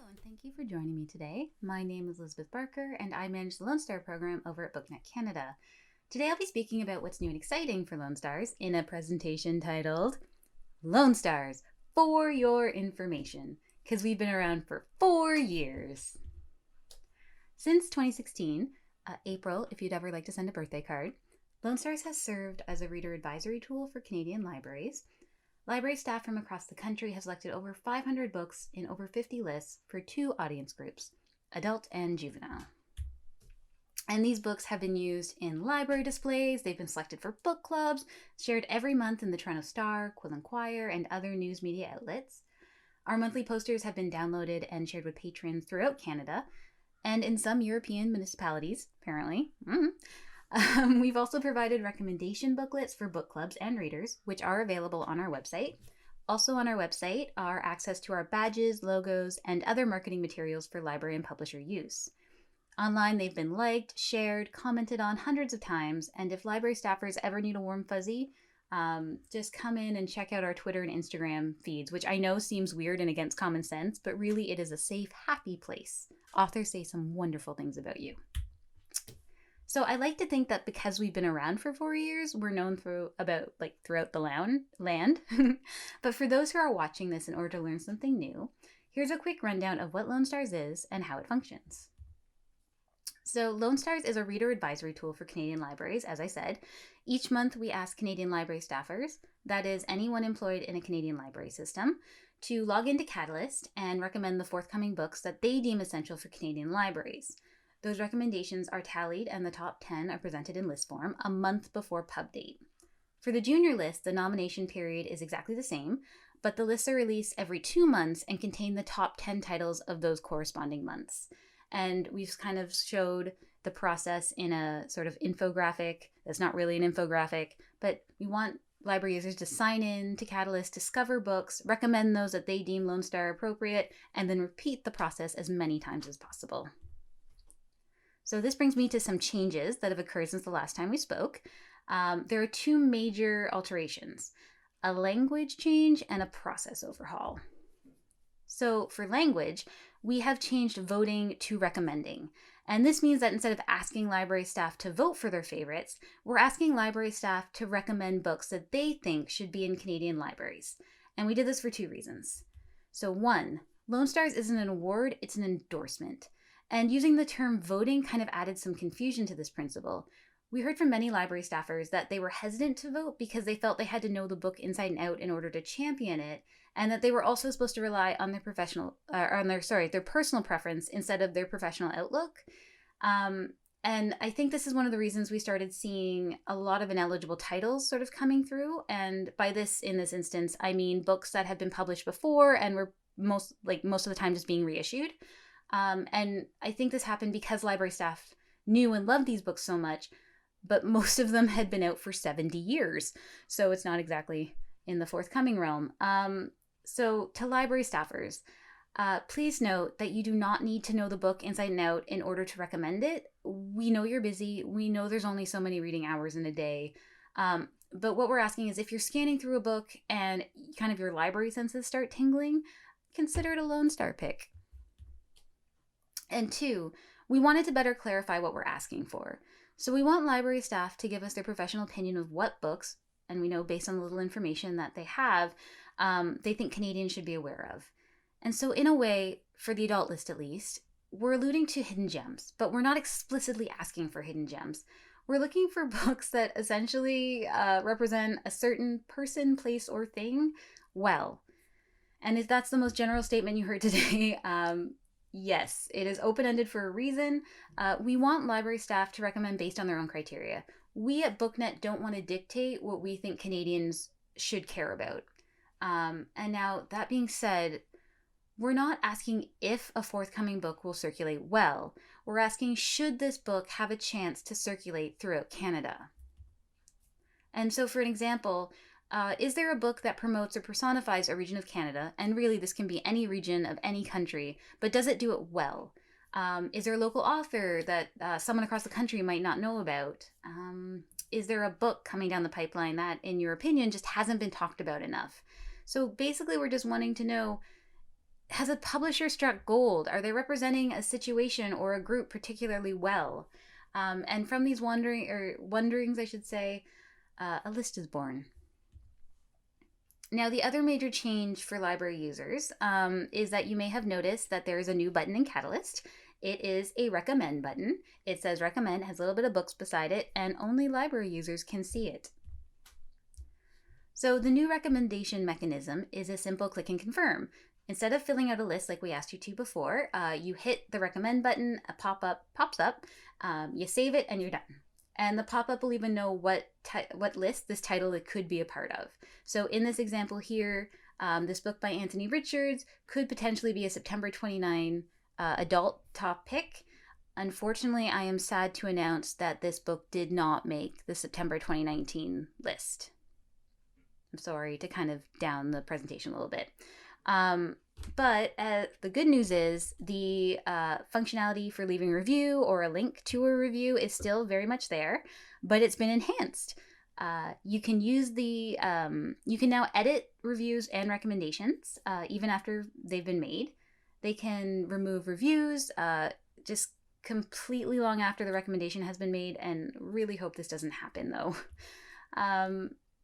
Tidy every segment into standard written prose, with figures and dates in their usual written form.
And thank you for joining me today. My name is Elizabeth Barker, and I manage the Lone Star program over at BookNet Canada. Today I'll be speaking about what's new and exciting for Lone Stars in a presentation titled Lone Stars, for your information, because we've been around for 4 years. Since 2016, April, if you'd ever like to send a birthday card, Lone Stars has served as a reader advisory tool for Canadian libraries. Library staff from across the country have selected over 500 books in over 50 lists for 2 audience groups, adult and juvenile. And these books have been used in library displays, they've been selected for book clubs, shared every month in the Toronto Star, Quill and Choir, and other news media outlets. Our monthly posters have been downloaded and shared with patrons throughout Canada, and in some European municipalities, apparently. We've also provided recommendation booklets for book clubs and readers, which are available on our website. Also on our website are access to our badges, logos, and other marketing materials for library and publisher use. Online, they've been liked, shared, commented on hundreds of times, and if library staffers ever need a warm fuzzy, just come in and check out our Twitter and Instagram feeds, which I know seems weird and against common sense, but really it is a safe, happy place. Authors say some wonderful things about you. So I like to think that because we've been around for 4 years, we're known throughout the land. But for those who are watching this in order to learn something new, here's a quick rundown of what Lone Stars is and how it functions. So Lone Stars is a reader advisory tool for Canadian libraries, as I said. Each month we ask Canadian library staffers, that is anyone employed in a Canadian library system, to log into Catalyst and recommend the forthcoming books that they deem essential for Canadian libraries. Those recommendations are tallied and the top 10 are presented in list form a month before pub date. For the junior list, the nomination period is exactly the same, but the lists are released every 2 months and contain the top 10 titles of those corresponding months. And we've kind of showed the process in a sort of infographic. That's not really an infographic, but we want library users to sign in to Catalyst, discover books, recommend those that they deem Lone Star appropriate, and then repeat the process as many times as possible. So this brings me to some changes that have occurred since the last time we spoke. There are 2 major alterations, a language change and a process overhaul. So for language, we have changed voting to recommending. And this means that instead of asking library staff to vote for their favorites, we're asking library staff to recommend books that they think should be in Canadian libraries. And we did this for 2 reasons. So 1, Lone Stars isn't an award, it's an endorsement. And using the term voting kind of added some confusion to this principle. We heard from many library staffers that they were hesitant to vote because they felt they had to know the book inside and out in order to champion it, and that they were also supposed to rely on their personal preference instead of their professional outlook. And I think this is one of the reasons we started seeing a lot of ineligible titles sort of coming through. And by this, in this instance, I mean books that had been published before and were most of the time just being reissued. And I think this happened because library staff knew and loved these books so much, but most of them had been out for 70 years. So it's not exactly in the forthcoming realm. So to library staffers, please note that you do not need to know the book inside and out in order to recommend it. We know you're busy. We know there's only so many reading hours in a day. But what we're asking is if you're scanning through a book and kind of your library senses start tingling, consider it a Lone Star pick. And 2, we wanted to better clarify what we're asking for. So we want library staff to give us their professional opinion of what books, and we know based on the little information that they have, they think Canadians should be aware of. And so in a way, for the adult list at least, we're alluding to hidden gems, but we're not explicitly asking for hidden gems. We're looking for books that essentially represent a certain person, place, or thing well. And if that's the most general statement you heard today, yes, it is open-ended for a reason. We want library staff to recommend based on their own criteria. We at BookNet don't want to dictate what we think Canadians should care about. And now, that being said, we're not asking if a forthcoming book will circulate well. We're asking, should this book have a chance to circulate throughout Canada? And so for an example, is there a book that promotes or personifies a region of Canada? And really, this can be any region of any country, but does it do it well? Is there a local author that someone across the country might not know about? Is there a book coming down the pipeline that, in your opinion, just hasn't been talked about enough? So basically, we're just wanting to know, Has a publisher struck gold? Are they representing a situation or a group particularly well? And from these wonderings, I should say, a list is born. Now, the other major change for library users is that you may have noticed that there is a new button in Catalyst. It is a recommend button. It says recommend, has a little bit of books beside it, and only library users can see it. So the new recommendation mechanism is a simple click and confirm. Instead of filling out a list like we asked you to before, you hit the recommend button, a pop-up pops up, you save it, and you're done. And the pop-up will even know what list this title it could be a part of. So in this example here, this book by Anthony Richards could potentially be a September 29 adult top pick. Unfortunately, I am sad to announce that this book did not make the September 2019 list. I'm sorry to kind of down the presentation a little bit. But the good news is the functionality for leaving a review or a link to a review is still very much there, but it's been enhanced. You can use you can now edit reviews and recommendations even after they've been made. They can remove reviews just completely long after the recommendation has been made, and really hope this doesn't happen though.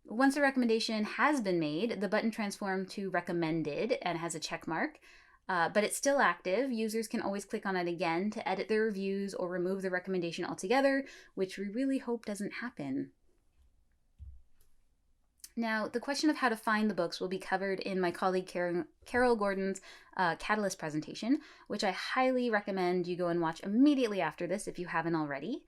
Once a recommendation has been made, the button transforms to recommended and has a check mark, but it's still active. Users can always click on it again to edit their reviews or remove the recommendation altogether, which we really hope doesn't happen. Now, the question of how to find the books will be covered in my colleague Carol Gordon's Catalyst presentation, which I highly recommend you go and watch immediately after this if you haven't already.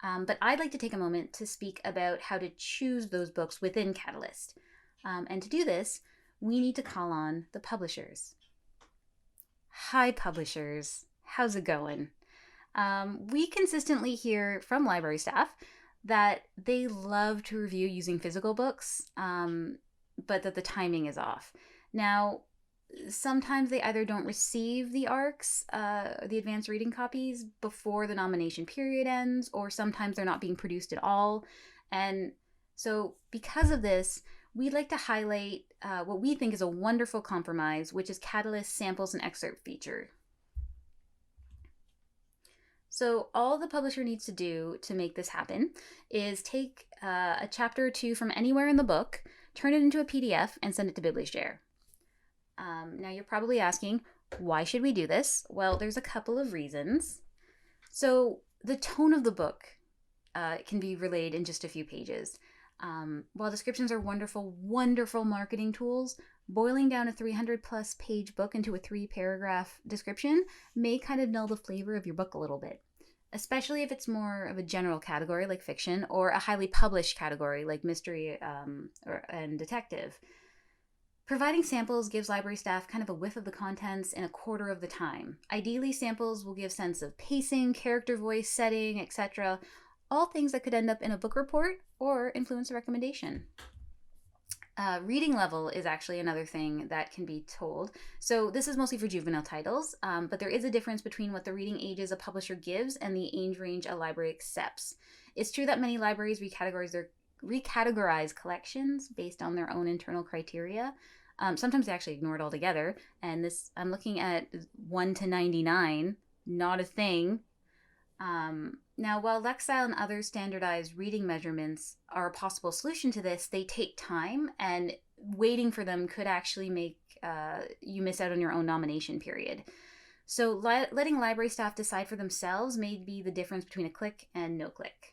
But I'd like to take a moment to speak about how to choose those books within Catalyst. And to do this, we need to call on the publishers. Hi, publishers. How's it going? We consistently hear from library staff that they love to review using physical books, but that the timing is off. Now, sometimes they either don't receive the ARCs, the advanced reading copies, before the nomination period ends, or sometimes they're not being produced at all. And so because of this, we'd like to highlight what we think is a wonderful compromise, which is Catalyst samples and excerpt feature. So all the publisher needs to do to make this happen is take a chapter or two from anywhere in the book, turn it into a PDF, and send it to BibliShare. Now you're probably asking, why should we do this? Well, there's a couple of reasons. So the tone of the book can be relayed in just a few pages. While descriptions are wonderful, wonderful marketing tools, boiling down a 300+ page book into a 3-paragraph description may kind of dull the flavor of your book a little bit, especially if it's more of a general category like fiction or a highly published category like mystery and detective. Providing samples gives library staff kind of a whiff of the contents in a quarter of the time. Ideally, samples will give sense of pacing, character voice, setting, etc., all things that could end up in a book report or influence a recommendation. Reading level is actually another thing that can be told. So this is mostly for juvenile titles, but there is a difference between what the reading ages a publisher gives and the age range a library accepts. It's true that many libraries recategorize collections based on their own internal criteria. Sometimes they actually ignore it altogether. And this, I'm looking at 1 to 99, not a thing. Now, while Lexile and other standardized reading measurements are a possible solution to this, they take time, and waiting for them could actually make you miss out on your own nomination period. So letting library staff decide for themselves may be the difference between a click and no click.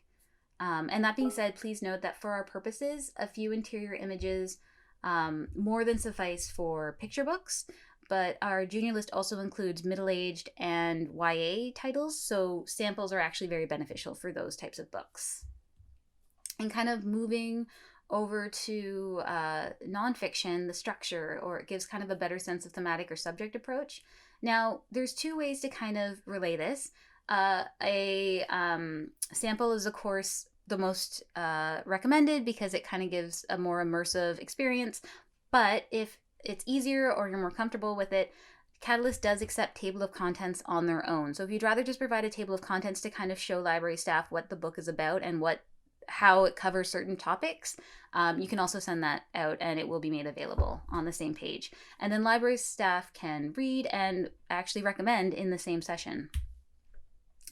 And that being said, please note that for our purposes, a few interior images more than suffice for picture books, but our junior list also includes middle-aged and YA titles, so samples are actually very beneficial for those types of books. And kind of moving over to nonfiction, the structure, or it gives kind of a better sense of thematic or subject approach. Now, there's 2 ways to kind of relay this. A sample is, of course, the most recommended because it kind of gives a more immersive experience, but if it's easier or you're more comfortable with it, Catalyst does accept table of contents on their own. So if you'd rather just provide a table of contents to kind of show library staff what the book is about and what how it covers certain topics, you can also send that out and it will be made available on the same page. And then library staff can read and actually recommend in the same session.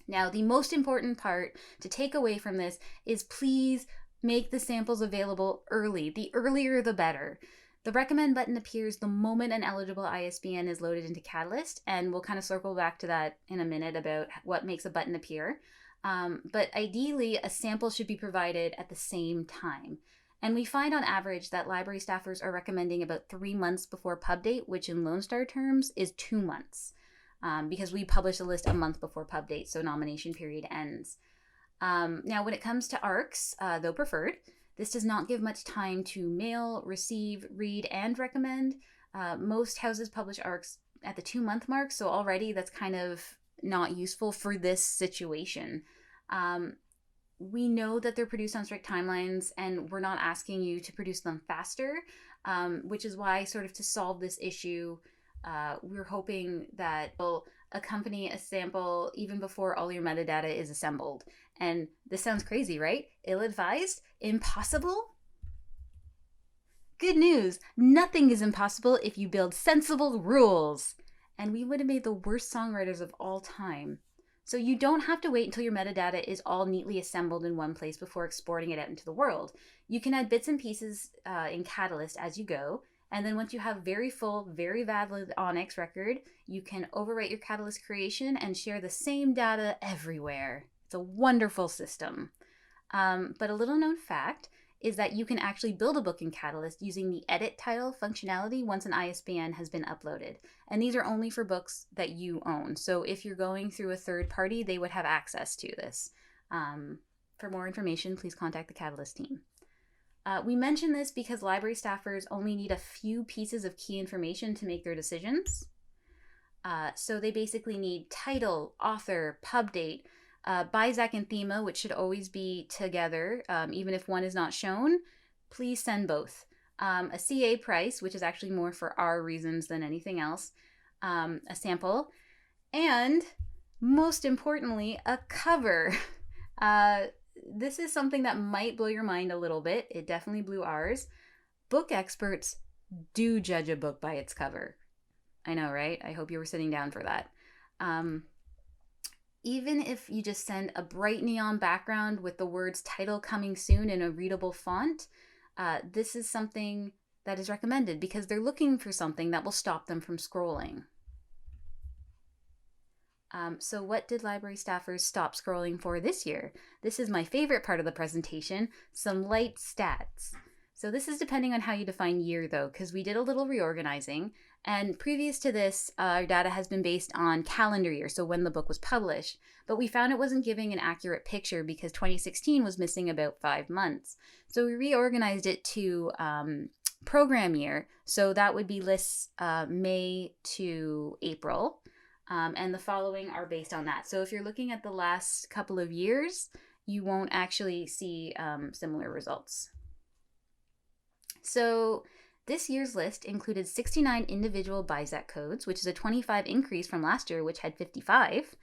Now, the most important part to take away from this is please make the samples available early. The earlier, the better. The recommend button appears the moment an eligible ISBN is loaded into Catalyst, and we'll kind of circle back to that in a minute about what makes a button appear. But ideally, a sample should be provided at the same time. And we find on average that library staffers are recommending about 3 months before pub date, which in Lone Star terms is 2 months, because we publish a list a month before pub date, so nomination period ends. Now, when it comes to ARCs, though preferred, this does not give much time to mail, receive, read, and recommend. Most houses publish ARCs at the 2-month mark, so already that's kind of not useful for this situation. We know that they're produced on strict timelines, and we're not asking you to produce them faster, which is why, sort of to solve this issue, we're hoping that we'll accompany a sample even before all your metadata is assembled. And this sounds crazy, right? Ill-advised? Impossible? Good news! Nothing is impossible if you build sensible rules! And we would have made the worst songwriters of all time. So you don't have to wait until your metadata is all neatly assembled in one place before exporting it out into the world. You can add bits and pieces in Catalyst as you go, and then once you have very full, very valid Onyx record, you can overwrite your Catalyst creation and share the same data everywhere. It's a wonderful system. But a little known fact is that you can actually build a book in Catalyst using the edit title functionality once an ISBN has been uploaded. And these are only for books that you own. So if you're going through a third party, they would have access to this. For more information, please contact the Catalyst team. We mention this because library staffers only need a few pieces of key information to make their decisions. So they basically need title, author, pub date, BIZAC and thema, which should always be together, even if one is not shown. Please send both. A CA price, which is actually more for our reasons than anything else, a sample, and most importantly, a cover. This is something that might blow your mind a little bit. It definitely blew ours. Book experts do judge a book by its cover. I know, right? I hope you were sitting down for that. Even if you just send a bright neon background with the words title coming soon in a readable font, this is something that is recommended because they're looking for something that will stop them from scrolling. So what did library staffers stop scrolling for this year? This is my favorite part of the presentation, some light stats. So this is depending on how you define year though, because we did a little reorganizing. And previous to this, our data has been based on calendar year, so when the book was published. But we found it wasn't giving an accurate picture because 2016 was missing about 5 months. So we reorganized it to program year. So that would be lists May to April. And the following are based on that. So if you're looking at the last couple of years, you won't actually see similar results. So this year's list included 69 individual BIZAC codes, which is a 25 increase from last year, which had 55.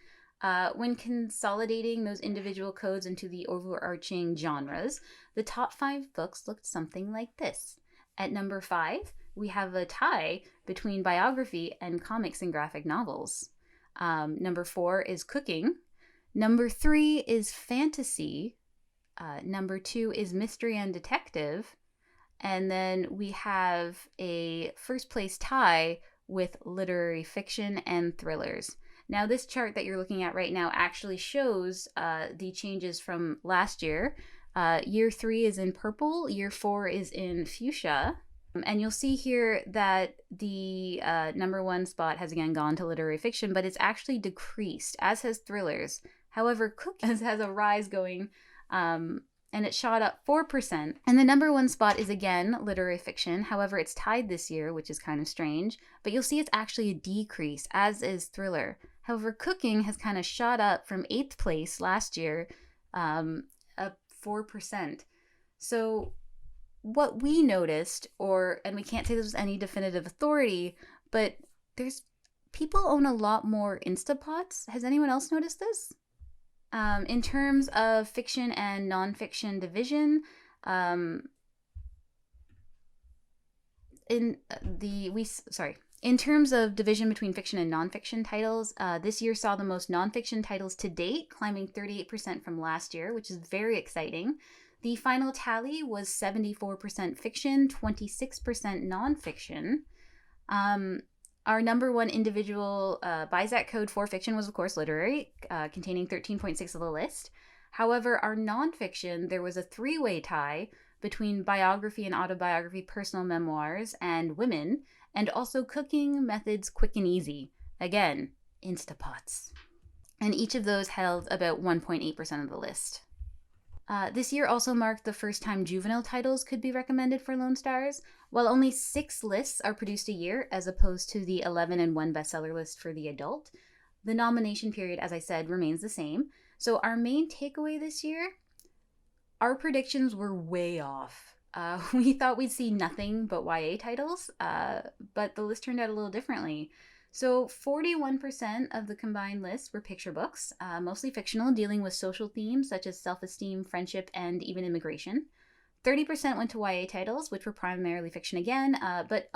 When consolidating those individual codes into the overarching genres, the top 5 books looked something like this. At number 5, we have a tie between biography and comics and graphic novels. Number 4 is cooking. Number 3 is fantasy. Number 2 is mystery and detective. And then we have a first place tie with literary fiction and thrillers. Now, this chart that you're looking at right now actually shows the changes from last year. Year 3 is in purple, year 4 is in fuchsia. And you'll see here that the number 1 spot has again gone to literary fiction, but it's actually decreased, as has thrillers. However, cookies has a rise going, and it shot up 4%. And the number 1 spot is again literary fiction. However, it's tied this year, which is kind of strange. But you'll see it's actually a decrease, as is thriller. However, cooking has kind of shot up from 8th place last year, up 4%. So what we noticed, and we can't say this with any definitive authority, but there's people own a lot more Instapots. Has anyone else noticed this? In terms of fiction and nonfiction division, in terms of division between fiction and nonfiction titles, this year saw the most nonfiction titles to date, climbing 38% from last year, which is very exciting. The final tally was 74% fiction, 26% nonfiction. Our number one individual BISAC code for fiction was, of course, literary, containing 13.6 of the list. However, our nonfiction, there was a three-way tie between biography and autobiography, personal memoirs, and women, and also cooking methods quick and easy. Again, Instapots. And each of those held about 1.8% of the list. This year also marked the first time juvenile titles could be recommended for Lone Stars. While only 6 lists are produced a year, as opposed to the 11 and 1 bestseller list for the adult, the nomination period, as I said, remains the same. So our main takeaway this year, our predictions were way off. We thought we'd see nothing but YA titles, but the list turned out a little differently. So 41% of the combined list were picture books, mostly fictional, dealing with social themes such as self-esteem, friendship, and even immigration. 30% went to YA titles, which were primarily fiction again, but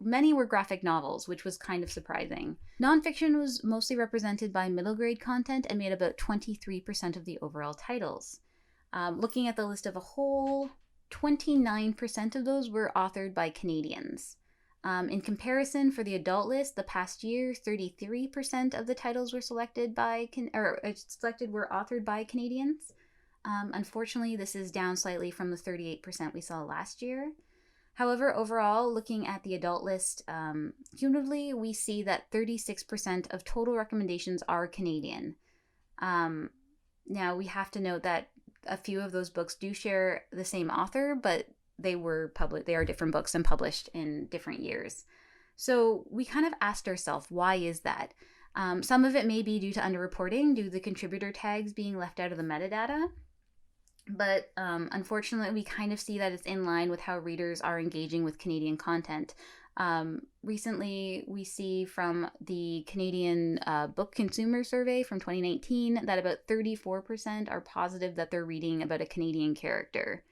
many were graphic novels, which was kind of surprising. Nonfiction was mostly represented by middle grade content and made about 23% of the overall titles. Looking at the list of a whole, 29% of those were authored by Canadians. In comparison, for the adult list, the past year, 33% of the titles were were authored by Canadians. Unfortunately, this is down slightly from the 38% we saw last year. However, overall, looking at the adult list, cumulatively, we see that 36% of total recommendations are Canadian. Now, we have to note that a few of those books do share the same author, but they are different books and published in different years. So we kind of asked ourselves, why is that? Some of it may be due to underreporting, due to the contributor tags being left out of the metadata. But unfortunately, we kind of see that it's in line with how readers are engaging with Canadian content. Recently, we see from the Canadian Book Consumer Survey from 2019 that about 34% are positive that they're reading about a Canadian character.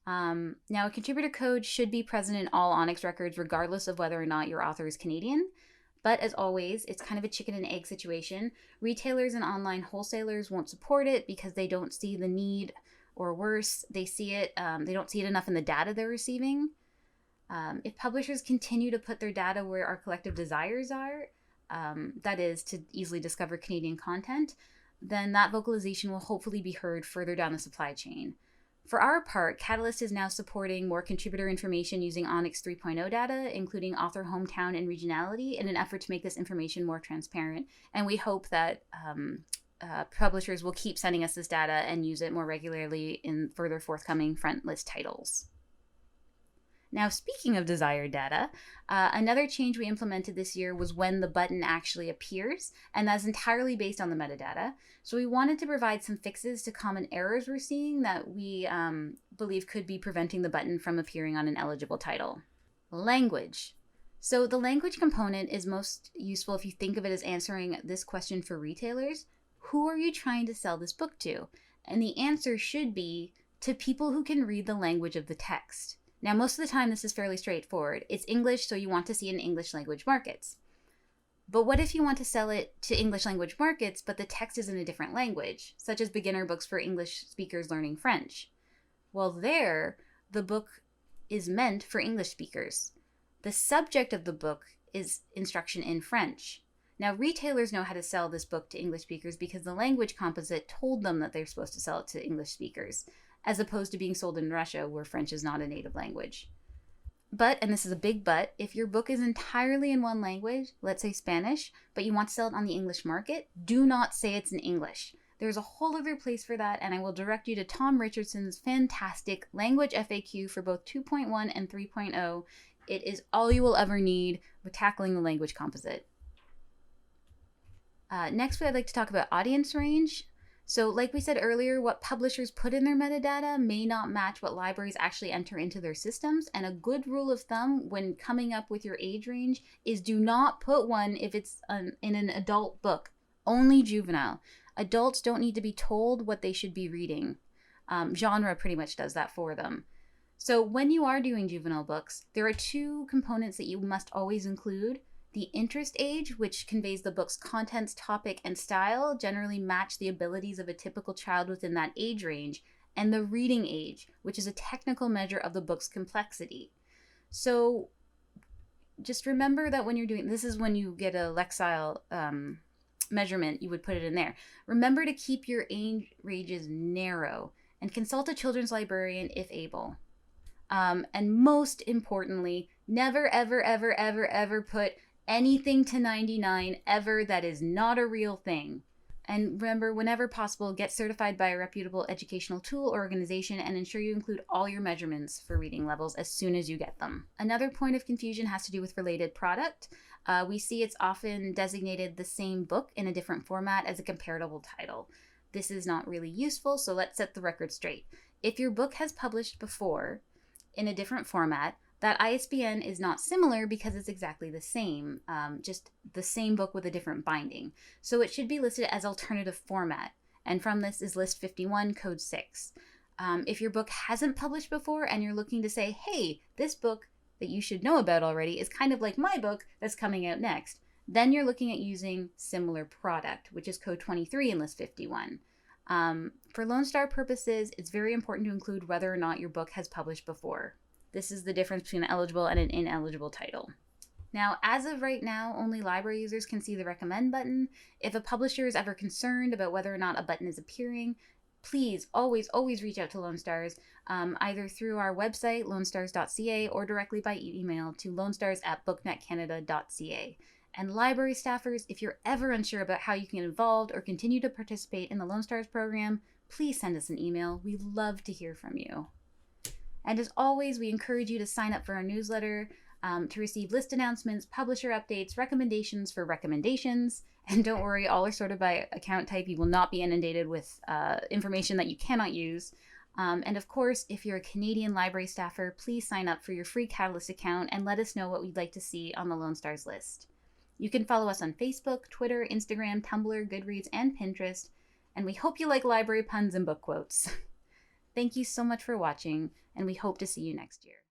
Now, a contributor code should be present in all Onyx records, regardless of whether or not your author is Canadian. But as always, it's kind of a chicken and egg situation. Retailers and online wholesalers won't support it because they don't see the need, or worse, they don't see it enough in the data they're receiving. If publishers continue to put their data where our collective desires are, that is, to easily discover Canadian content, then that vocalization will hopefully be heard further down the supply chain. For our part, Catalyst is now supporting more contributor information using Onyx 3.0 data, including author hometown and regionality, in an effort to make this information more transparent. And we hope that publishers will keep sending us this data and use it more regularly in further forthcoming front list titles. Now, speaking of desired data, another change we implemented this year was when the button actually appears, and that's entirely based on the metadata. So we wanted to provide some fixes to common errors we're seeing that we believe could be preventing the button from appearing on an eligible title. Language. So the language component is most useful if you think of it as answering this question for retailers. Who are you trying to sell this book to? And the answer should be to people who can read the language of the text. Now, most of the time, this is fairly straightforward. It's English, so you want to see it in English language markets. But what if you want to sell it to English language markets, but the text is in a different language, such as beginner books for English speakers learning French? Well, there, the book is meant for English speakers. The subject of the book is instruction in French. Now, retailers know how to sell this book to English speakers because the language composite told them that they're supposed to sell it to English speakers, as opposed to being sold in Russia, where French is not a native language. But, and this is a big but, if your book is entirely in one language, let's say Spanish, but you want to sell it on the English market, do not say it's in English. There's a whole other place for that, and I will direct you to Tom Richardson's fantastic language FAQ for both 2.1 and 3.0. It is all you will ever need with tackling the language composite. Next, I'd like to talk about audience range. So like we said earlier, what publishers put in their metadata may not match what libraries actually enter into their systems. And a good rule of thumb when coming up with your age range is do not put one if it's in an adult book, only juvenile. Adults don't need to be told what they should be reading. Genre pretty much does that for them. So when you are doing juvenile books, there are two components that you must always include. The interest age, which conveys the book's contents, topic, and style, generally match the abilities of a typical child within that age range, and the reading age, which is a technical measure of the book's complexity. So just remember that when you're doing, this is when you get a Lexile measurement, you would put it in there. Remember to keep your age ranges narrow and consult a children's librarian if able. And most importantly, never, ever, ever, ever, ever put anything to 99 ever that is not a real thing. And remember, whenever possible, get certified by a reputable educational tool or organization and ensure you include all your measurements for reading levels as soon as you get them. Another point of confusion has to do with related product. We see it's often designated the same book in a different format as a comparable title. This is not really useful, so let's set the record straight. If your book has published before in a different format, that ISBN is not similar because it's exactly the same, just the same book with a different binding. So it should be listed as alternative format. And from this is list 51, code 6. If your book hasn't published before and you're looking to say, hey, this book that you should know about already is kind of like my book that's coming out next, then you're looking at using similar product, which is code 23 in list 51. For Lone Star purposes, it's very important to include whether or not your book has published before. This is the difference between an eligible and an ineligible title. Now, as of right now, only library users can see the recommend button. If a publisher is ever concerned about whether or not a button is appearing, please always reach out to Lone Stars, either through our website, lonestars.ca, or directly by email to lonestars@booknetcanada.ca. And library staffers, if you're ever unsure about how you can get involved or continue to participate in the Lone Stars program, please send us an email. We'd love to hear from you. And as always, we encourage you to sign up for our newsletter to receive list announcements, publisher updates, recommendations for recommendations. And don't worry, all are sorted by account type. You will not be inundated with information that you cannot use. And of course, if you're a Canadian library staffer, please sign up for your free Catalyst account and let us know what we'd like to see on the Lone Stars list. You can follow us on Facebook, Twitter, Instagram, Tumblr, Goodreads, and Pinterest. And we hope you like library puns and book quotes. Thank you so much for watching, and we hope to see you next year.